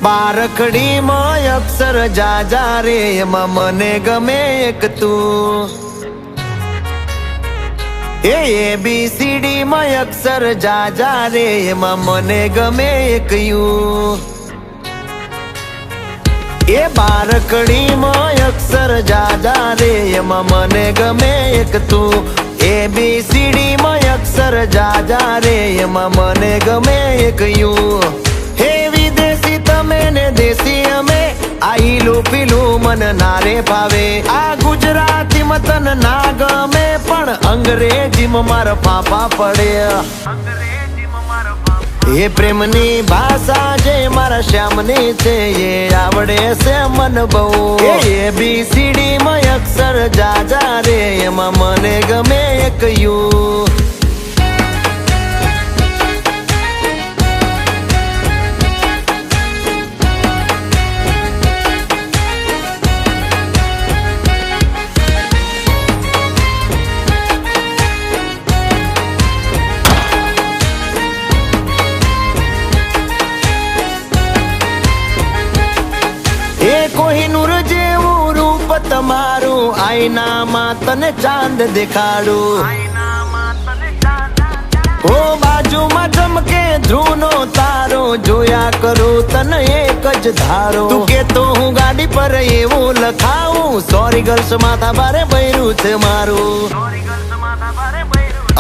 બારખડીમાં અક્ષર જાજા રે એમાં મને ગમે એક તું ABCD માં અક્ષર જાજા રે એમાં મને ગમે એક યુ બારખડીમાં અક્ષર જાજા રે એમાં મને ગમે એક તું ABCD માં અક્ષર જાજા રે એમાં મને ગમે એક યુ હે વિદેશી તમે ને દેશી અમે આઈલું પીલું મન નારે ભાવે આ ગુજરાતી મતન ના ગમે પણ અંગ્રેજીમાં મારા પાપા પડે એ પ્રેમની ભાષા જે મારા શ્યામની છે એ આવડે છે મન બહુ ABCD માં અક્ષર જાજા રે એમાં મને ગમે એક યુ કોહિનૂર જેવું રૂપ તમારું આઈનામાં તને ચાંદ દેખાડું ઓ બાજુમાં ચમકે ધ્રુવનો તારો જોયા કરું તને એક જ ધારો તું કે તો હું ગાડી પર એવું લખાવું સોરી ગર્લ્સ માથા બારે ભર્યું છે મારું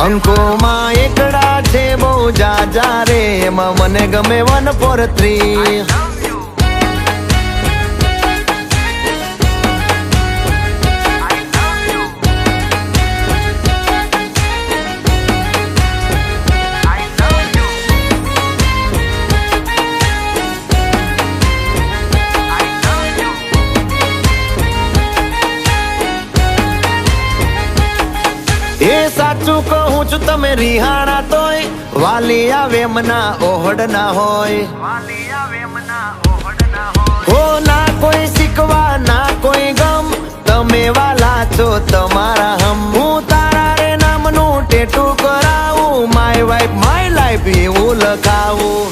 અંકોમાં એકડા છે બહુ જાજા રે એમાં મને ગમે 143 સાચું કહું છું તમે રિહાણા તોય વાલી આવે મના ઓહડ ના હોય હો ના કોઈ શીખવા ના કોઈ ગમ તમે વાલા છો તમારા હમ હું તારા રે નામનું ટેટુ કરાવું માય વાઇફ માય લાઈફ એવું લખાવું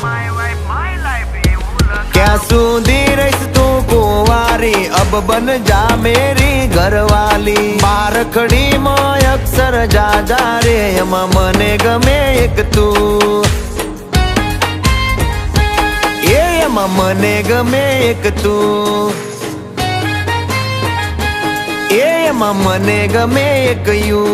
ક્યાં સુધી રહીશ તું કુંવારી અબ બન જા મેરી ઘરવાલી બારખડીમાં અક્ષર જાજા રે એમાં મને ગમે એક તું એમાં મને ગમે એક તું એમાં મને ગમે એક યુ